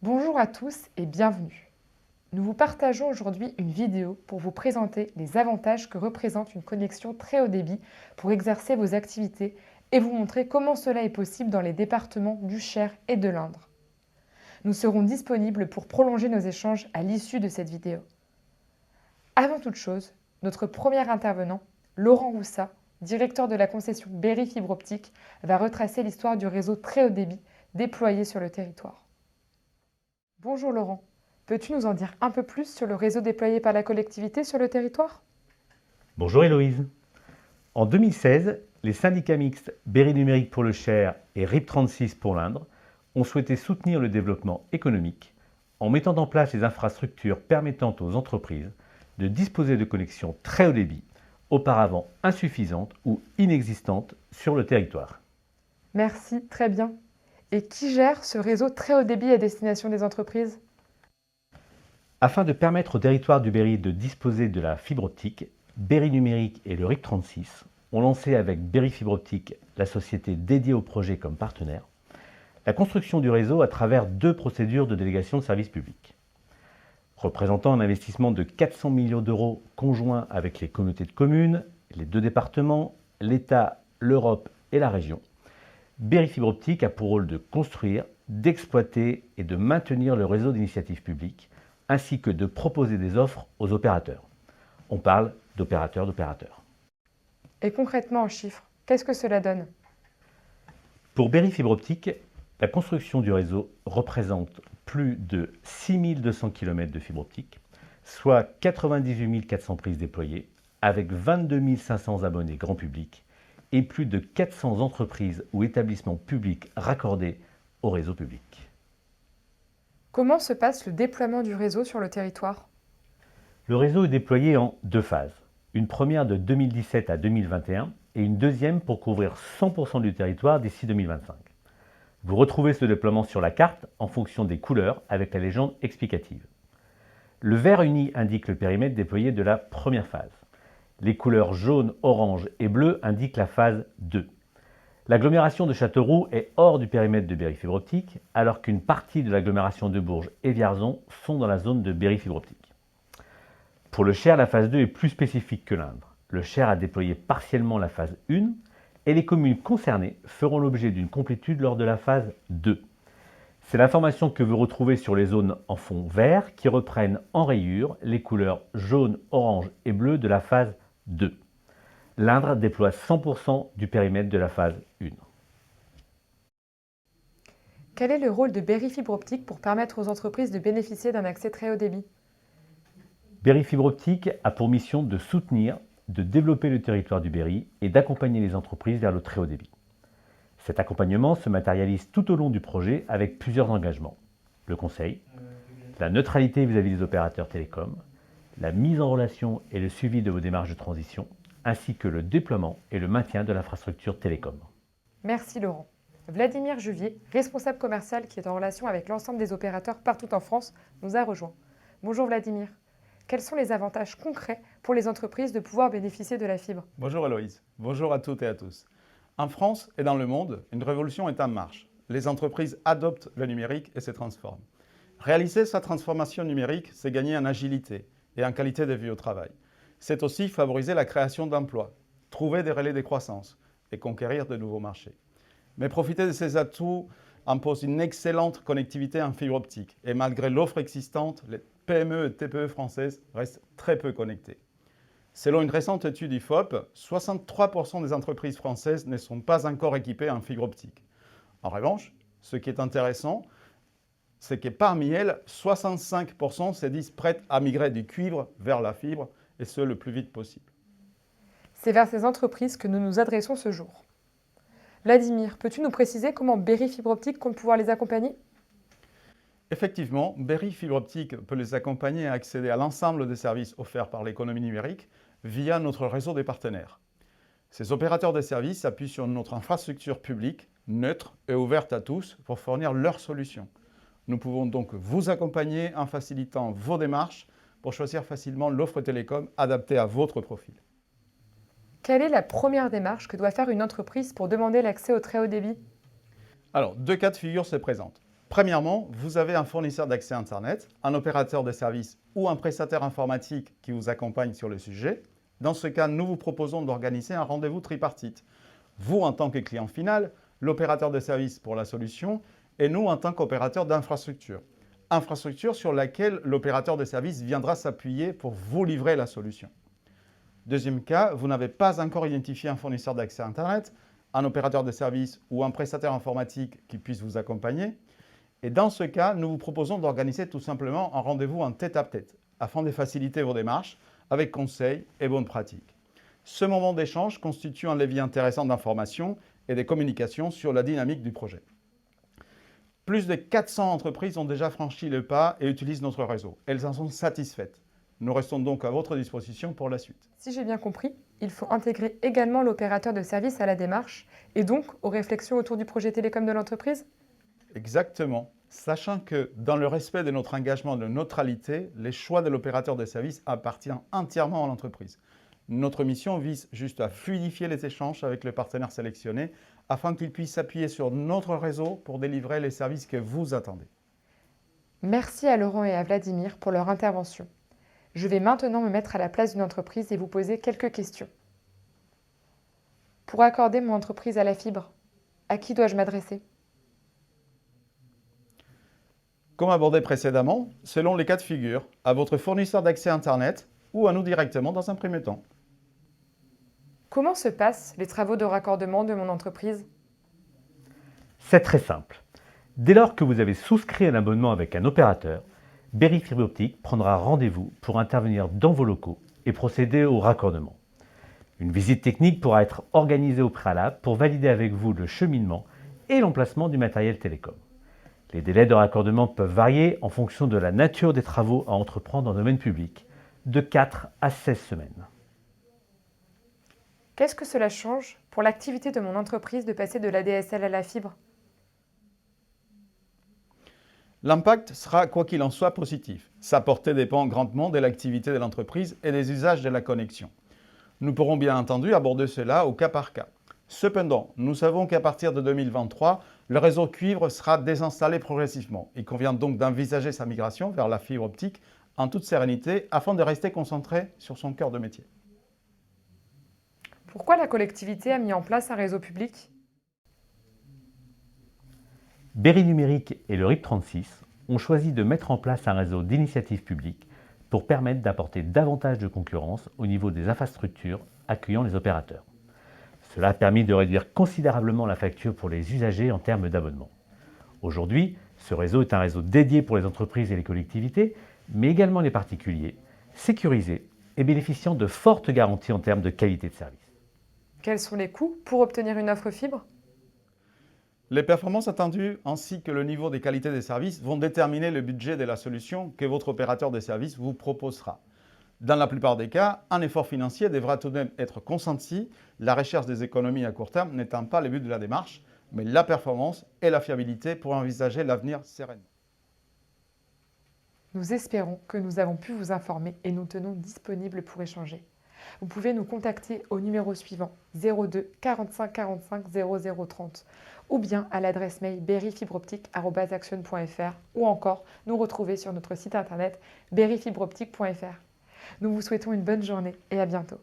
Bonjour à tous et bienvenue. Nous vous partageons aujourd'hui une vidéo pour vous présenter les avantages que représente une connexion très haut débit pour exercer vos activités et vous montrer comment cela est possible dans les départements du Cher et de l'Indre. Nous serons disponibles pour prolonger nos échanges à l'issue de cette vidéo. Avant toute chose, notre premier intervenant, Laurent Roussat, directeur de la concession Berry Fibre Optique, va retracer l'histoire du réseau très haut débit déployé sur le territoire. Bonjour Laurent, peux-tu nous en dire un peu plus sur le réseau déployé par la collectivité sur le territoire? Bonjour Héloïse. En 2016, les syndicats mixtes Berry Numérique pour le Cher et RIP36 pour l'Indre ont souhaité soutenir le développement économique en mettant en place les infrastructures permettant aux entreprises de disposer de connexions très haut débit, auparavant insuffisantes ou inexistantes sur le territoire. Merci, très bien. Et qui gère ce réseau très haut débit à destination des entreprises? Afin de permettre au territoire du Berry de disposer de la fibre optique, Berry Numérique et le RIP36 ont lancé avec Berry Fibre Optique, la société dédiée au projet comme partenaire, la construction du réseau à travers 2 procédures de délégation de services publics. Représentant un investissement de 400 millions d'euros conjoints avec les communautés de communes, les 2 départements, l'État, l'Europe et la région, Berry Fibre Optique a pour rôle de construire, d'exploiter et de maintenir le réseau d'initiatives publiques, ainsi que de proposer des offres aux opérateurs. On parle d'opérateurs. Et concrètement en chiffres, qu'est-ce que cela donne? Pour Berry Fibre Optique, la construction du réseau représente plus de 6200 km de fibre optique, soit 98 400 prises déployées, avec 22 500 abonnés grand public et plus de 400 entreprises ou établissements publics raccordés au réseau public. Comment se passe le déploiement du réseau sur le territoire? Le réseau est déployé en 2 phases. Une première de 2017 à 2021 et une deuxième pour couvrir 100% du territoire d'ici 2025. Vous retrouvez ce déploiement sur la carte en fonction des couleurs avec la légende explicative. Le vert uni indique le périmètre déployé de la première phase. Les couleurs jaune, orange et bleu indiquent la phase 2. L'agglomération de Châteauroux est hors du périmètre de Berry Fibre Optique, alors qu'une partie de l'agglomération de Bourges et Vierzon sont dans la zone de Berry Fibre Optique. Pour le Cher, la phase 2 est plus spécifique que l'Indre. Le Cher a déployé partiellement la phase 1 et les communes concernées feront l'objet d'une complétude lors de la phase 2. C'est l'information que vous retrouvez sur les zones en fond vert qui reprennent en rayures les couleurs jaune, orange et bleu de la phase 2. L'Indre déploie 100% du périmètre de la phase 1. Quel est le rôle de Berry Fibre Optique pour permettre aux entreprises de bénéficier d'un accès très haut débit? Berry Fibre Optique a pour mission de soutenir, de développer le territoire du Berry et d'accompagner les entreprises vers le très haut débit. Cet accompagnement se matérialise tout au long du projet avec plusieurs engagements. Le conseil, la neutralité vis-à-vis des opérateurs télécoms, la mise en relation et le suivi de vos démarches de transition, ainsi que le déploiement et le maintien de l'infrastructure télécom. Merci Laurent. Vladimir Juvier, responsable commercial qui est en relation avec l'ensemble des opérateurs partout en France, nous a rejoints. Bonjour Vladimir. Quels sont les avantages concrets pour les entreprises de pouvoir bénéficier de la fibre? Bonjour Héloïse, bonjour à toutes et à tous. En France et dans le monde, une révolution est en marche. Les entreprises adoptent le numérique et se transforment. Réaliser sa transformation numérique, c'est gagner en agilité et en qualité de vie au travail. C'est aussi favoriser la création d'emplois, trouver des relais de croissance et conquérir de nouveaux marchés. Mais profiter de ces atouts impose une excellente connectivité en fibre optique et malgré l'offre existante, les PME et TPE françaises restent très peu connectées. Selon une récente étude IFOP, 63% des entreprises françaises ne sont pas encore équipées en fibre optique. En revanche, ce qui est intéressant, c'est que parmi elles, 65% se disent prêtes à migrer du cuivre vers la fibre, et ce le plus vite possible. C'est vers ces entreprises que nous nous adressons ce jour. Vladimir, peux-tu nous préciser comment Berry Fibre Optique compte pouvoir les accompagner? Effectivement, Berry Fibre Optique peut les accompagner à accéder à l'ensemble des services offerts par l'économie numérique via notre réseau des partenaires. Ces opérateurs de services s'appuient sur notre infrastructure publique, neutre et ouverte à tous pour fournir leurs solutions. Nous pouvons donc vous accompagner en facilitant vos démarches pour choisir facilement l'offre télécom adaptée à votre profil. Quelle est la première démarche que doit faire une entreprise pour demander l'accès au très haut débit? Alors, deux cas de figure se présentent. Premièrement, vous avez un fournisseur d'accès Internet, un opérateur de service ou un prestataire informatique qui vous accompagne sur le sujet. Dans ce cas, nous vous proposons d'organiser un rendez-vous tripartite. Vous en tant que client final, l'opérateur de service pour la solution et nous en tant qu'opérateur d'infrastructure. Infrastructure sur laquelle l'opérateur de service viendra s'appuyer pour vous livrer la solution. Deuxième cas, vous n'avez pas encore identifié un fournisseur d'accès Internet, un opérateur de service ou un prestataire informatique qui puisse vous accompagner. Et dans ce cas, nous vous proposons d'organiser tout simplement un rendez-vous en tête-à-tête afin de faciliter vos démarches avec conseils et bonnes pratiques. Ce moment d'échange constitue un levier intéressant d'information et de communication sur la dynamique du projet. Plus de 400 entreprises ont déjà franchi le pas et utilisent notre réseau. Elles en sont satisfaites. Nous restons donc à votre disposition pour la suite. Si j'ai bien compris, il faut intégrer également l'opérateur de service à la démarche et donc aux réflexions autour du projet télécom de l'entreprise? Exactement. Sachant que dans le respect de notre engagement de neutralité, les choix de l'opérateur de service appartiennent entièrement à l'entreprise. Notre mission vise juste à fluidifier les échanges avec le partenaire sélectionné afin qu'il puisse s'appuyer sur notre réseau pour délivrer les services que vous attendez. Merci à Laurent et à Vladimir pour leur intervention. Je vais maintenant me mettre à la place d'une entreprise et vous poser quelques questions. Pour accorder mon entreprise à la fibre, à qui dois-je m'adresser? Comme abordé précédemment, selon les cas de figure, à votre fournisseur d'accès Internet ou à nous directement dans un premier temps. Comment se passent les travaux de raccordement de mon entreprise? C'est très simple. Dès lors que vous avez souscrit un abonnement avec un opérateur, Berry Fibre Optique prendra rendez-vous pour intervenir dans vos locaux et procéder au raccordement. Une visite technique pourra être organisée au préalable pour valider avec vous le cheminement et l'emplacement du matériel télécom. Les délais de raccordement peuvent varier en fonction de la nature des travaux à entreprendre en domaine public, de 4 à 16 semaines. Qu'est-ce que cela change pour l'activité de mon entreprise de passer de l'ADSL à la fibre? L'impact sera, quoi qu'il en soit, positif. Sa portée dépend grandement de l'activité de l'entreprise et des usages de la connexion. Nous pourrons bien entendu aborder cela au cas par cas. Cependant, nous savons qu'à partir de 2023, le réseau cuivre sera désinstallé progressivement. Il convient donc d'envisager sa migration vers la fibre optique en toute sérénité afin de rester concentré sur son cœur de métier. Pourquoi la collectivité a mis en place un réseau public? Berry Numérique et le RIP 36 ont choisi de mettre en place un réseau d'initiatives publiques pour permettre d'apporter davantage de concurrence au niveau des infrastructures accueillant les opérateurs. Cela a permis de réduire considérablement la facture pour les usagers en termes d'abonnement. Aujourd'hui, ce réseau est un réseau dédié pour les entreprises et les collectivités, mais également les particuliers, sécurisé et bénéficiant de fortes garanties en termes de qualité de service. Quels sont les coûts pour obtenir une offre fibre? Les performances attendues ainsi que le niveau des qualités des services vont déterminer le budget de la solution que votre opérateur de service vous proposera. Dans la plupart des cas, un effort financier devra tout de même être consenti, la recherche des économies à court terme n'étant pas le but de la démarche, mais la performance et la fiabilité pour envisager l'avenir sereinement. Nous espérons que nous avons pu vous informer et nous tenons disponibles pour échanger. Vous pouvez nous contacter au numéro suivant 02 45 45 00 30 ou bien à l'adresse mail berryfibreoptique@action.fr ou encore nous retrouver sur notre site internet berryfibreoptique.fr. Nous vous souhaitons une bonne journée et à bientôt.